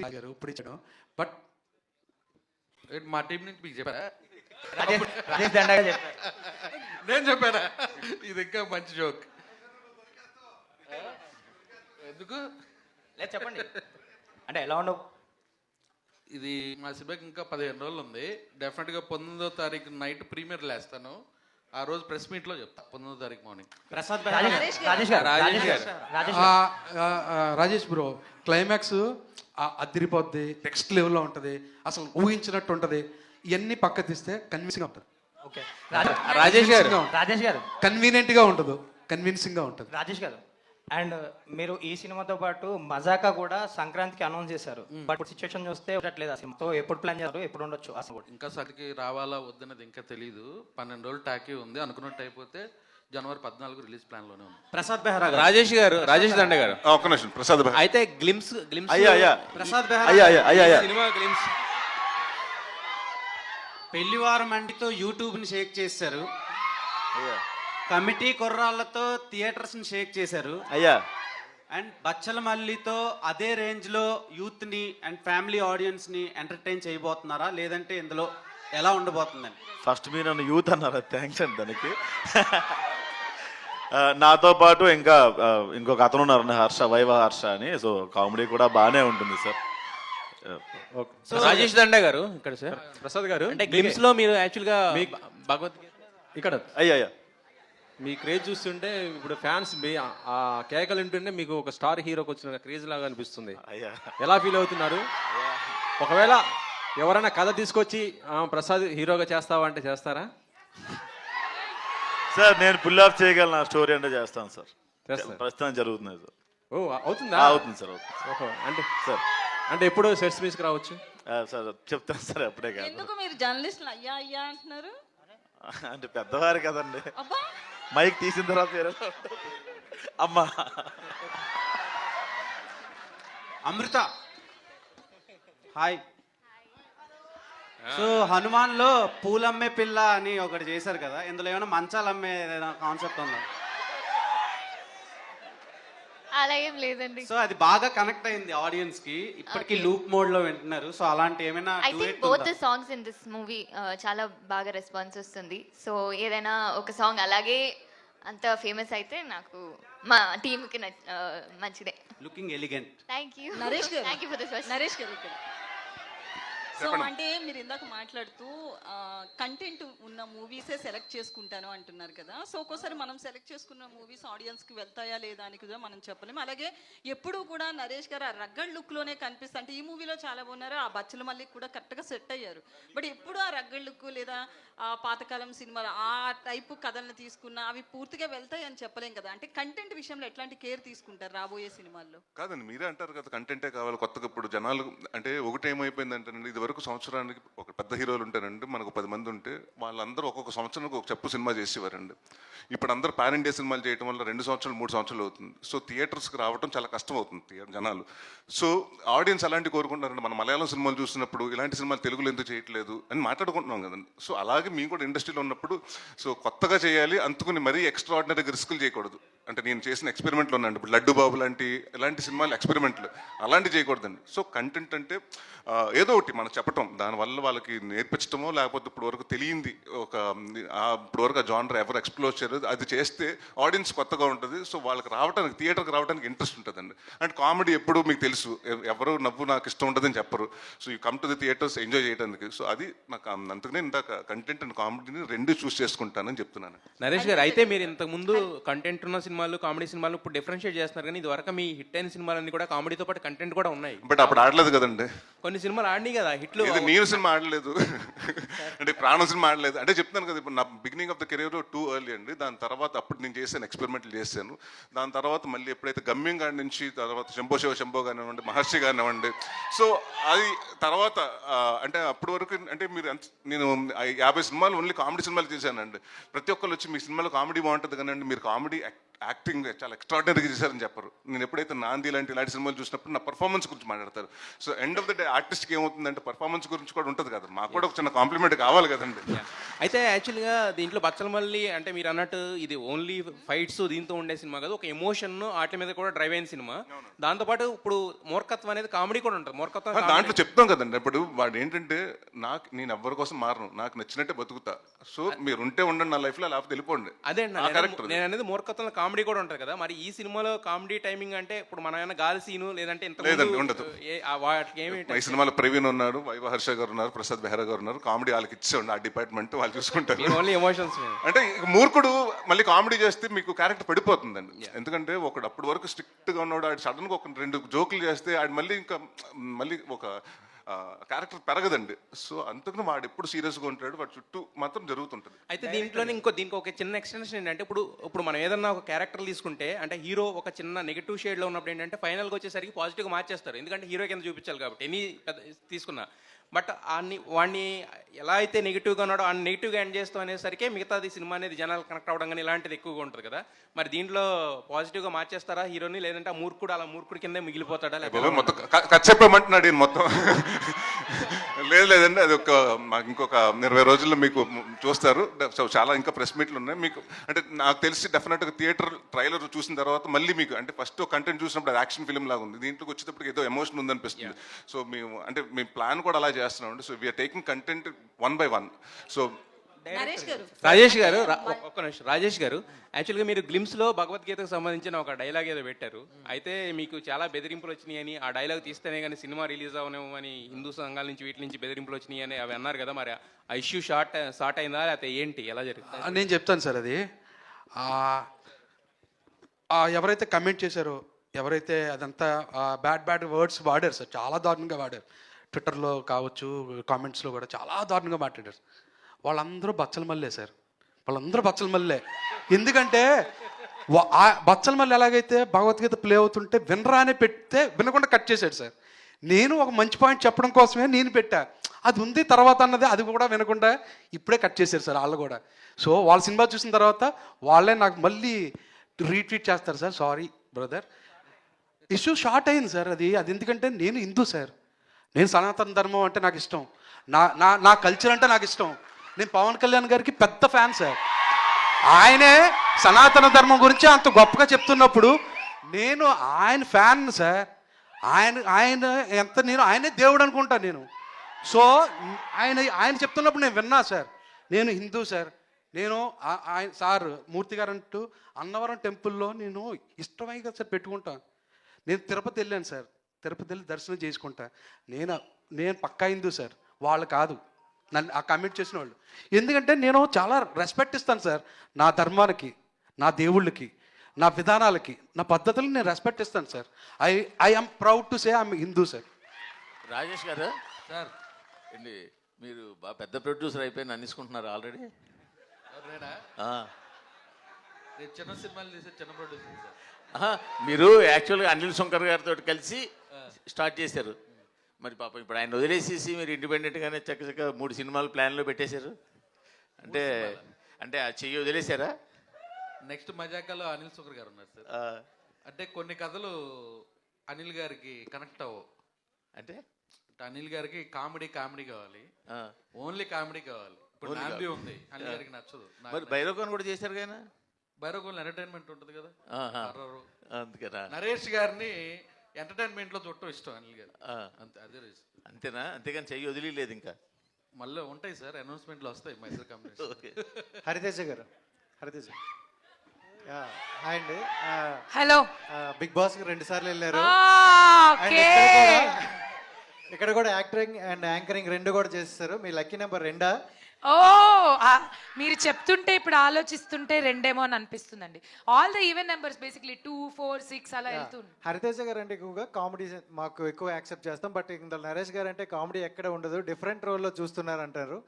Exactly గారు ఇప్పుడు ఇచ్చాడు. బట్ మా టీం నుంచి మీకు చెప్పారా? రాజేష్ దండగా చెప్పారు. నేను చెప్పానా? ఇది ఇంకా మంచి జోక్. ఎందుకు లేదు చెప్పండి, అంటే ఎలా ఉండవు. ఇది మా సిబ్బందికి ఇంకా 15 రోజులు ఉంది. డెఫినెట్గా 19వ తారీఖు నైట్ ప్రీమియర్ లేస్తాను. ఆ రోజు ప్రెస్ మీట్లో చెప్తా. 19వ తారీఖు morning. Prasad Rajesh bro climax అదిరిపోద్ది, నెక్స్ట్ లెవెల్లో ఉంటుంది, అసలు ఊహించినట్టు ఉంటుంది. ఇవన్నీ పక్క తీస్తే కన్విన్సింగ్గా ఉంటుంది. ఓకే రాజేష్ గారు కన్వీనియంట్గా ఉండదు, కన్విన్సింగ్గా ఉంటుంది. రాజేష్ గారు అండ్ మీరు ఈ సినిమాతో పాటు మజాకా కూడా సంక్రాంతికి అనౌన్స్ చేశారు. బట్ సిచ్యువేషన్ చూస్తే ఉండట్లేదు. ఆ సినిమాతో ఎప్పుడు ప్లాన్ చేస్తారు, ఎప్పుడు ఉండొచ్చు అసలు? ఇంకా సరికి రావాలా వద్దన్నది ఇంకా తెలియదు. 12 రోజులు టాకీ ఉంది. అనుకున్నట్టు అయిపోతే జనవరి 14 రిలీజ్ ప్లాన్ లోనే ఉంది. ప్రసాద్ బెహరా రాజేష్ గారు, రాజేష్ దండ గారు, ఒక్క నిమిషం. ప్రసాద్ అయితే glimpse Prasad Behara cinema glimpse Pellivaram అంటితో యూట్యూబ్ని షేక్ చేశారు. కమిటీ కుర్రాళ్ళతో థియేటర్స్ని షేక్ చేశారు అయ్యా. అండ్ బచ్చల మల్లితో అదే రేంజ్లో యూత్ని అండ్ ఫ్యామిలీ ఆడియన్స్ని ఎంటర్టైన్ చేయబోతున్నారా, లేదంటే ఇందులో ఎలా ఉండబోతుందని? ఫస్ట్ మీరు నన్ను యూత్ అన్నారా? థ్యాంక్స్ అండి దానికి. నాతో పాటు ఇంకా ఇంకొక అతను ఉన్నారు, హర్ష, వైవ హర్ష అని. సో కామెడీ కూడా బాగానే ఉంటుంది సార్. రాజేష్ దండ గారు ఇక్కడ సార్. ప్రసాద్ గారు అంటే గ్లిమ్స్ లో మీరు యాక్చువల్గా భగవద్గీత ఇక్కడ అయ్యా మీ క్రేజ్ చూస్తుంటే ఇప్పుడు ఫ్యాన్స్ ఆ కేకలు వింటుంటే మీకు ఒక స్టార్ హీరోకి వచ్చిన క్రేజ్ లాగా అనిపిస్తుంది. అయ్యా ఎలా ఫీల్ అవుతున్నారు? ఒకవేళ ఎవరైనా కథ తీసుకొచ్చి ప్రసాద్ హీరోగా చేస్తావా అంటే చేస్తారా? సార్ నేను పుల్ ఆఫ్ చేయగలను, నా స్టోరీ అంటే చేస్తాను సార్. చేస్తారు. ప్రస్తుతం జరుగుతుంది సార్. ఓ అవుతుందా? అవుతుంది సార్, అవుతుంది. ఓహో, అంటే సార్ అంటే ఎప్పుడు సెట్స్ మీస్కి రావచ్చు సార్ చెప్తాను సార్, అప్పుడే కాదు. ఎందుకు మీరు జర్నలిస్టులు అయ్యా అయ్యా అంటున్నారు? అంటే పెద్దవారు కదండి, అబ్బా మైక్ తీసిన తర్వాత వేరే అమ్మా. అమృత హాయ్. సో హనుమాన్లో పూలమ్మే పిల్ల అని ఒకటి చేశారు కదా, ఇందులో ఏమైనా మంచాలు అమ్మే కాన్సెప్ట్ ఉందా? అలా ఏం లేదండి. సో అది బాగా కనెక్ట్ అయింది ఆడియన్స్ కి, ఇప్పటికీ లూప్ మోడ్ లో వింటున్నారు. సో అలాంటి ఏమైనా I think both the songs in this movie చాలా బాగా రెస్పాన్స్ వస్తుంది. సో ఏదైనా ఒక సాంగ్ అలాగే అంత ఫేమస్ అయితే నాకు మా టీంకి మంచిదే. Looking elegant. Thank you Naresh garu. Thank you for this question. Naresh garu ఇక్కడ. సో అంటే మీరు ఇందాక మాట్లాడుతూ కంటెంట్ ఉన్న మూవీసే సెలెక్ట్ చేసుకుంటాను అంటున్నారు కదా. సో ఒక్కోసారి మనం సెలెక్ట్ చేసుకున్న మూవీస్ ఆడియన్స్కి వెళ్తాయా లేదా అని కూడా మనం చెప్పలేము. అలాగే ఎప్పుడూ కూడా నరేష్ గారు ఆ రగ్గడ్ లుక్లోనే కనిపిస్తా, అంటే ఈ మూవీలో చాలా బాగున్నారు, ఆ బచ్చల మళ్ళీ కూడా కరెక్ట్గా సెట్ అయ్యారు. బట్ ఎప్పుడు ఆ రగ్గడ్ లుక్ లేదా ఆ పాతకాలం సినిమాలు ఆ టైపు కథలను తీసుకున్న అవి పూర్తిగా వెళ్తాయి అని చెప్పలేం కదా. అంటే కంటెంట్ విషయంలో ఎట్లాంటి కేర్ తీసుకుంటారు రాబోయే సినిమాల్లో? కాదండి, మీరే అంటారు కదా కంటెంటే కావాలి కొత్తగా. ఇప్పుడు జనాలు అంటే ఒకటేమైపోయిందంటే, ఇది వరకు సంవత్సరానికి ఒక పెద్ద హీరోలు ఉంటారండి, మనకు 10 మంది ఉంటే వాళ్ళందరూ ఒక్కొక్క సంవత్సరానికి ఒక చెప్పు సినిమా చేసేవారండి. ఇప్పుడు అందరూ పాన్ ఇండియా సినిమాలు చేయడం వల్ల 2 సంవత్సరాలు 3 సంవత్సరాలు అవుతుంది. సో థియేటర్స్కి రావడం చాలా కష్టం అవుతుంది జనాలు. సో ఆడియన్స్ అలాంటి కోరుకుంటున్నారండి. మన మలయాళం సినిమాలు చూసినప్పుడు ఇలాంటి సినిమాలు తెలుగులో ఎందుకు చేయట్లేదు అని మాట్లాడుకుంటున్నాం కదండి. సో అలాగే మేము కూడా ఇండస్ట్రీలో ఉన్నప్పుడు సో కొత్తగా చేయాలి, అందుకుని మరీ ఎక్స్ట్రాడినరీగా రిస్కులు చేయకూడదు. అంటే నేను చేసిన ఎక్స్పెరిమెంట్లు ఉన్నాయండి, ఇప్పుడు లడ్డు బాబు లాంటి ఇలాంటి సినిమాలు ఎక్స్పెరిమెంట్లు అలాంటివి చేయకూడదండి. సో కంటెంట్ అంటే ఏదో ఒకటి మనం చెప్పటం, దానివల్ల వాళ్ళకి నేర్పించటమో లేకపోతే ఇప్పుడు వరకు తెలియంది ఇప్పుడు వరకు ఆ జానర్ ఎవరు ఎక్స్ప్లోర్ చేయలేదు, అది చేస్తే ఆడియన్స్ కొత్తగా ఉంటుంది. సో వాళ్ళకి రావడానికి, థియేటర్కి రావడానికి ఇంట్రెస్ట్ ఉంటుందండి. అండ్ కామెడీ ఎప్పుడు మీకు తెలుసు, ఎవరు నవ్వు నాకు ఇష్టం ఉంటుందని చెప్పరు. So you come to the theatres enjoy చేయడానికి. సో అది నాకు అందుకనే ఇందాక కంటెంట్ అండ్ కామెడీని రెండు చూస్ చేసుకుంటానని చెప్తున్నాను. నరేష్ గారు, అయితే మీరు ఇంతకు ముందు కంటెంట్ ఉన్న సినిమాలు, కామెడీ సినిమాలు ఇప్పుడు డిఫరెన్షియేట్ చేస్తున్నారు, కానీ ఇది వరకు మీ హిట్ అయిన సినిమాలన్నీ కూడా కామెడీతో పాటు కంటెంట్ కూడా ఉన్నాయి. బట్ అప్పుడు ఆడలేదు కదండి. కొన్ని సినిమాలు ఆడినాయి కదా హిట్లు. ఇది నేను సినిమా ఆడలేదు అంటే ప్రాణం సినిమా ఆడలేదు అంటే చెప్తాను కదా. ఇప్పుడు నా beginning of the career too early అండి. దాని తర్వాత అప్పుడు నేను చేశాను, ఎక్స్పెరిమెంట్లు చేశాను. దాని తర్వాత మళ్ళీ ఎప్పుడైతే గమ్యం గారి నుంచి తర్వాత శంభో కానివ్వండి, మహర్షి కానివ్వండి. సో అది తర్వాత అంటే అప్పటి వరకు అంటే నేను 50 సినిమాలు ఓన్లీ కామెడీ సినిమాలు చేశానండి. ప్రతి ఒక్కరు వచ్చి మీ సినిమాలో కామెడీ బాగుంటుంది కానీ మీరు కామెడీ యాక్టింగ్ చాలా ఎక్స్ట్రాడినరీగా చేశారని చెప్పరు. నేను ఎప్పుడైతే నాంది ఇలాంటి సినిమాలు చూసినప్పుడు నా పర్ఫార్మెన్స్ గురించి మాట్లాడతారు. So end of the day ఆర్టిస్ట్కి ఏమవుతుందంటే పర్ఫార్మెన్స్ గురించి కూడా ఉంటుంది కదా, మాకు కూడా ఒక చిన్న కాంప్లిమెంట్ కావాలి కదండి. అయితే యాక్చువల్గా దీంట్లో బచ్చలమల్లి అంటే మీరు అన్నట్టు ఇది ఓన్లీ ఫైట్స్ దీంతో ఉండే సినిమా కాదు, ఒక ఎమోషన్ వాటి మీద కూడా డ్రైవ్ అయిన సినిమా. దాంతోపాటు ఇప్పుడు మూర్ఖత్వం అనేది కామెడీ కూడా ఉంటుంది. మూర్ఖత్వం దాంట్లో చెప్తాం కదండి, ఇప్పుడు వాడు ఏంటంటే నేను ఎవరి కోసం మారను, నాకు నచ్చినట్టే బతుకుతా, సో మీరు ఉంటే ఉండండి నా లైఫ్లో, లేకపోతే వెళ్ళిపోండి. అదే ఆ character. నేను అనేది మూర్ఖత్వంలో కామెడీ కూడా ఉంటుంది కదా. మరి ఈ సినిమాలో కామెడీ టైమింగ్ అంటే ఇప్పుడు మన ఏమైనా గాలి సీను లేదంటే ఇంత లేదండి, ఉండదు. వాటికి ఏమి ఈ సినిమాలో ప్రవీణ్ ఉన్నాడు, వైవ హర్ష గారు ఉన్నారు, ప్రసాద్ బెహ్రా గారు ఉన్నారు. కామెడీ వాళ్ళకి ఇచ్చేయండి, ఆ డిపార్ట్మెంట్ వాళ్ళు చూసుకుంటారు. ఓన్లీ ఎమోషన్స్ అంటే ఇక మూర్ఖుడు మళ్ళీ కామెడీ చేస్తే మీకు క్యారెక్టర్ పడిపోతుందండి. ఎందుకంటే ఒకడు అప్పటి వరకు స్ట్రిక్ట్ గా ఉన్నాడు, ఆడు సడన్ గా ఒక 2 జోకులు చేస్తే ఆడు మళ్ళీ ఒక క్యారెక్టర్ పెరగదండి. సో అందుకని వాడు ఎప్పుడు సీరియస్గా ఉంటాడు, వాడు చుట్టూ మాత్రం జరుగుతుంటుంది. అయితే దీనికి ఒక చిన్న ఎక్స్టెన్షన్ ఏంటంటే ఇప్పుడు మనం ఏదన్నా ఒక క్యారెక్టర్ తీసుకుంటే అంటే హీరో ఒక చిన్న నెగిటివ్ షేడ్లో ఉన్నప్పుడు ఏంటంటే ఫైనల్గా వచ్చేసరికి పాజిటివ్గా మార్చేస్తారు. ఎందుకంటే హీరో కింద చూపించాలి కాబట్టి ఎన్ని తీసుకున్నా. బట్ వాడిని ఎలా అయితే నెగిటివ్గా ఉన్నాడో ఆ నెగిటివ్గా ఎండ్ చేస్తాం అనేసరికి మిగతాది సినిమా అనేది జనాలు కనెక్ట్ అవ్వడం కానీ ఇలాంటిది ఎక్కువగా ఉంటుంది కదా. మరి దీంట్లో పాజిటివ్గా మార్చేస్తారా హీరోని, లేదంటే ఆ మూర్ఖుడు అలా మూర్ఖుడి కింద మిగిలిపోతాడా? మొత్తం చెప్పమంటున్నాడు ఈయన మొత్తం. లేదండి, అది మాకు ఇంకొక 20 రోజుల్లో మీకు చూస్తారు. సో చాలా ఇంకా ప్రెస్ మీట్లు ఉన్నాయి మీకు. అంటే నాకు తెలిసి డెఫినెట్గా థియేటర్ ట్రైలర్ చూసిన తర్వాత మళ్ళీ మీకు అంటే ఫస్ట్ కంటెంట్ చూసినప్పుడు అది యాక్షన్ ఫిల్మ్ లాగా ఉంది, దీంట్లోకి వచ్చేటప్పటికి ఏదో ఎమోషన్ ఉందనిపిస్తుంది. సో మీ ప్లాన్ కూడా అలా చేస్తున్నాం. So we're taking content 1 by 1. So Rajesh garu ఒక్క నిమిషం. రాజేష్ గారు యాక్చువల్గా మీరు గ్లిమ్స్లో భగవద్గీతకు సంబంధించిన ఒక డైలాగ్ ఏదో పెట్టారు. అయితే మీకు చాలా బెదిరింపులు వచ్చినాయని, ఆ డైలాగ్ తీస్తేనే కానీ సినిమా రిలీజ్ అవనేమో అని హిందూ సంఘాల నుంచి వీటి నుంచి బెదిరింపులు వచ్చినాయి అని అవి అన్నారు కదా. మరి ఆ ఇష్యూ షార్ట్ అయిందా లేకపోతే ఏంటి, ఎలా జరుగుతుంది? నేను చెప్తాను సార్. అది ఎవరైతే కమెంట్ చేశారో, ఎవరైతే అదంతా బ్యాడ్ వర్డ్స్ వాడారు సార్, చాలా దారుణంగా వాడారు. ట్విట్టర్లో కావచ్చు, కామెంట్స్లో కూడా చాలా దారుణంగా మాట్లాడారు. వాళ్ళందరూ బచ్చల మల్లే సార్, వాళ్ళందరూ బచ్చల మల్లే. ఎందుకంటే బచ్చల మల్లె ఎలాగైతే భగవద్గీత ప్లే అవుతుంటే వినరా అని పెడితే వినకుండా కట్ చేశాడు సార్. నేను ఒక మంచి పాయింట్ చెప్పడం కోసమే నేను పెట్టా, అది ఉంది తర్వాత అన్నది అది కూడా వినకుండా ఇప్పుడే కట్ చేశారు సార్ వాళ్ళు కూడా. సో వాళ్ళ సినిమా చూసిన తర్వాత వాళ్ళే నాకు మళ్ళీ రీట్వీట్ చేస్తారు sir, sorry brother, issue short అయింది సార్. అది ఎందుకంటే నేను హిందూ సార్, నేను సనాతన ధర్మం అంటే నాకు ఇష్టం, నా కల్చర్ అంటే నాకు ఇష్టం. నేను పవన్ కళ్యాణ్ గారికి పెద్ద ఫ్యాన్ సార్. ఆయనే సనాతన ధర్మం గురించి అంత గొప్పగా చెప్తున్నప్పుడు నేను ఆయన ఫ్యాన్ సార్. ఆయన ఆయనే దేవుడు అనుకుంటాను నేను. సో ఆయన చెప్తున్నప్పుడు నేను విన్నా సార్. నేను హిందూ సార్, నేను ఆయన సార్ మూర్తి గారు అంటూ అన్నవరం టెంపుల్లో నేను ఇష్టమై కదా సార్ పెట్టుకుంటాను. నేను తిరుపతి వెళ్ళాను సార్, తిరుపతి వెళ్ళి దర్శనం చేసుకుంటా. నేను పక్కా హిందూ సార్, వాళ్ళు కాదు నన్ను ఆ కమెంట్ చేసిన వాళ్ళు. ఎందుకంటే నేను చాలా రెస్పెక్ట్ ఇస్తాను సార్ నా ధర్మానికి, నా దేవుళ్ళకి, నా విధానాలకి, నా పద్ధతులకు నేను రెస్పెక్ట్ ఇస్తాను sir. I am proud to say I'm Hindu sir. Rajesh garu sir ఏంటి మీరు బాగా పెద్ద ప్రొడ్యూసర్ అయిపోయి అనేసుకుంటున్నారు ఆల్రెడీ. చిన్న సినిమాలు తీసే చిన్న ప్రొడ్యూసర్ సార్. మీరు యాక్చువల్గా అనిల్ శంకర్ గారితో కలిసి స్టార్ట్ చేశారు. మరి పాపం ఇప్పుడు ఆయన వదిలేసేసి మీరు ఇండిపెండెంట్గానే చక్కగా 3 సినిమాలు ప్లాన్లో పెట్టేశారు. అంటే ఆ చెయ్యి వదిలేశారా? నెక్స్ట్ మజాకాలో అనిల్ శంకర్ గారు ఉన్నారు సార్. అంటే కొన్ని కథలు అనిల్ గారికి కనెక్ట్ అవ్వవు. అంటే అనిల్ గారికి కామెడీ కావాలి, ఓన్లీ కామెడీ కావాలి. ఇప్పుడు నాంది ఉంది, అనిల్ గారికి నచ్చదు. మరి భైరవకోన్ కూడా చేశారు కదా, భైరవకోన్ ఎంటర్టైన్మెంట్ ఉంటుంది కదా. అందుకేనా నరేష్ గారిని ఎంటర్టైన్మెంట్ లో చూడటం ఇష్టం అనిల్ గారు, అదే అంతేనా? అంతేగాని చెయ్యి వదిలేదు ఇంకా. మళ్ళీ ఉంటాయి సార్, అనౌన్స్మెంట్లు వస్తాయి మైసూర్ కంపెనీ. హరితేజ గారు, హరితేజ హాయ్ అండి. హలో. బిగ్ బాస్ 2 సార్లు వెళ్ళారు. ఇక్కడ కూడా యాక్టింగ్ అండ్ యాంకరింగ్ 2 కూడా చేస్తారు. మీ లక్కీ నెంబర్ 2. ఓ మీరు చెప్తుంటే ఇప్పుడు ఆలోచిస్తుంటే 2 అని అనిపిస్తుందండి. All the even numbers basically 2, 4, 6 అలా వెళ్తుంది. హరితేజ గారు అంటే ఎక్కువగా కామెడీ మాకు ఎక్కువ యాక్సెప్ట్ చేస్తాం. బట్ ఇందులో నరేష్ గారు అంటే కామెడీ ఎక్కడ ఉండదు, డిఫరెంట్ రోల్లో చూస్తున్నారు అంటారు.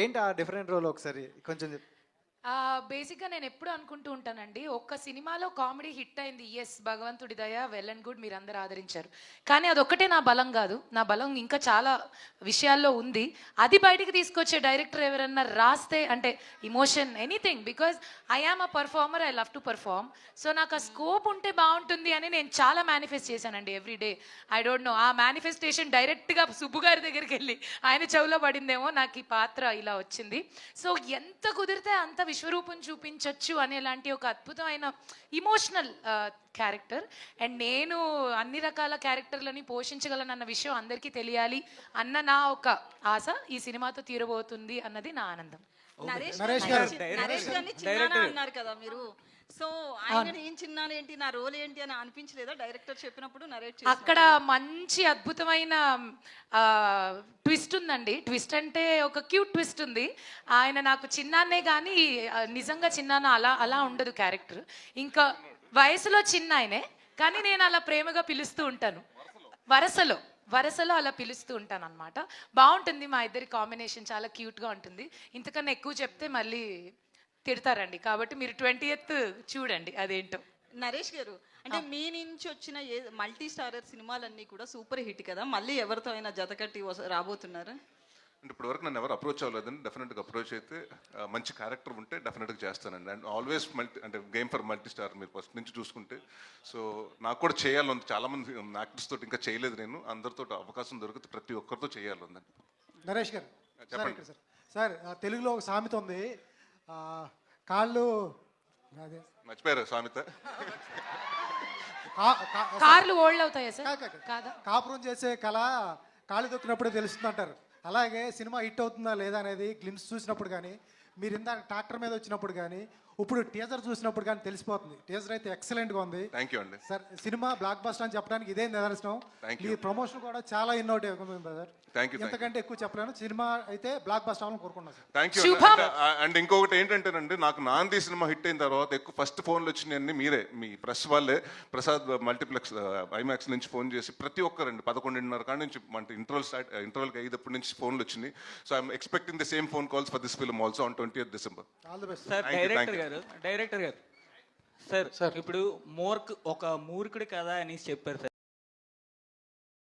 ఏంటి ఆ డిఫరెంట్ రోల్ ఒకసారి కొంచెం బేసిక్గా నేను ఎప్పుడు అనుకుంటూ ఉంటానండి, ఒక్క సినిమాలో కామెడీ హిట్ అయింది, ఎస్ భగవంతుడి దయ, వెల్ అండ్ గుడ్, మీరు అందరూ ఆదరించారు. కానీ అదొక్కటే నా బలం కాదు, నా బలం ఇంకా చాలా విషయాల్లో ఉంది. అది బయటికి తీసుకొచ్చే డైరెక్టర్ ఎవరన్నా రాస్తే, అంటే emotion anything, because I am a performer, I love to perform. So నాకు ఆ స్కోప్ ఉంటే బాగుంటుంది అని నేను చాలా మేనిఫెస్ట్ చేశానండి every day. I don't know, ఆ మేనిఫెస్టేషన్ డైరెక్ట్గా సుబ్బు గారి దగ్గరికి వెళ్ళి ఆయన చెవులో పడిందేమో, నాకు ఈ పాత్ర ఇలా వచ్చింది. సో ఎంత కుదిరితే అంత విశ్వరూపం చూపించవచ్చు అనేలాంటి ఒక అద్భుతమైన ఇమోషనల్ క్యారెక్టర్. అండ్ నేను అన్ని రకాల క్యారెక్టర్లని పోషించగలనన్న విషయం అందరికీ తెలియాలి అన్న నా ఒక ఆశ ఈ సినిమాతో తీరబోతుంది అన్నది నా ఆనందం. నరేష్ గారిని చిన్నానా అన్నారు కదా మీరు, సో ఆయన ఏం చిన్నాను ఏంటి, నా రోల్ ఏంటి అని అనిపించలేదా డైరెక్టర్ చెప్పినప్పుడు నరేట్ చేసి? అక్కడ మంచి అద్భుతమైన ట్విస్ట్ ఉందండి. ట్విస్ట్ అంటే ఒక క్యూట్ ట్విస్ట్ ఉంది. ఆయన నాకు చిన్నాన్నే కానీ నిజంగా చిన్నాన్న అలా ఉండదు క్యారెక్టర్. ఇంకా వయసులో చిన్న ఆయనే, కానీ నేను అలా ప్రేమగా పిలుస్తూ ఉంటాను, వరసలో అలా పిలుస్తూ ఉంటాను అనమాట. బాగుంటుంది మా ఇద్దరి కాంబినేషన్, చాలా క్యూట్గా ఉంటుంది. ఇంతకన్నా ఎక్కువ చెప్తే మళ్ళీ తిడతారండి, కాబట్టి మీరు 20th చూడండి అదేంటో. నరేష్ గారు, అంటే మీ నుంచి వచ్చిన మల్టీ స్టారర్ సినిమాలన్నీ కూడా సూపర్ హిట్ కదా, మళ్ళీ ఎవరితో అయినా జతకట్టి రాబోతున్నారా? అంటే ఇప్పటివరకు నన్ను ఎవరు అప్రోచ్ అవ్వలేదండి. డెఫినెట్గా అప్రోచ్ అయితే మంచి క్యారెక్టర్ ఉంటే డెఫినెట్గా చేస్తానండి. అండ్ ఆల్వేస్ అంటే గేమ్ ఫర్ మల్టీ స్టార్ మీరు ఫస్ట్ నుంచి చూసుకుంటే. సో నాకు కూడా చేయాలని, చాలామంది యాక్టర్స్ తోటి ఇంకా చేయలేదు నేను, అందరితో అవకాశం దొరికితే ప్రతి ఒక్కరితో చేయాలండి. నరేష్ గారు చెప్పండి సార్, తెలుగులో ఒక సామెత ఉంది, కాళ్ళు అదే మర్చిపోయారు సామెత. కార్లు ఓల్డ్ అవుతాయా సార్? కాదా, కాపురం చేసే కళ కాళ్ళు దొక్కినప్పుడే తెలుస్తుంది అంటారు. అలాగే సినిమా హిట్ అవుతుందా లేదా అనేది గ్లిమ్స్ చూసినప్పుడు కానీ, మీరు ఇందాక ట్రాక్టర్ మీద వచ్చినప్పుడు కానీ, ఇప్పుడు టీజర్ చూసినప్పుడు కానీ తెలిసిపోతుంది. టీజర్ అయితే ఎక్సలెంట్గా ఉంది. థ్యాంక్ యూ అండి. సార్, సినిమా బ్లాక్ బస్టర్ అని చెప్పడానికి ఇదే నిదర్శనం. ఈ ప్రమోషన్ కూడా చాలా ఇన్నోవేటివ్ ఉంది బ్రదర్. Thank you. ఎంతకంటే ఎక్కువ చెప్పలేను. సినిమా అయితే బ్లాక్ బస్టర్ అవ్వాలని కోరుకున్నాను సార్. Thank you. అండ్ ఇంకొకటి ఏంటంటేనండి, నాకు నాంది సినిమా హిట్ అయిన తర్వాత ఎక్కువ ఫస్ట్ ఫోన్లు వచ్చినాయన్ని మీరే, మీ ప్రెస్ వాళ్ళే, ప్రసాద్ మల్టీప్లెక్స్ ఐమాక్స్ నుంచి ఫోన్ చేసి ప్రతి ఒక్కరండి 11:30 కాడ నుంచి అంటే ఇంటర్వల్కి అయ్యేటప్పటి నుంచి ఫోన్లు వచ్చినాయి. So I'm expecting the same phone calls for this film also on 20th December. All the best sir. Director గారు సార్, ఇప్పుడు ఒక మూర్ఖుడి కథ అని చెప్పారు సార్.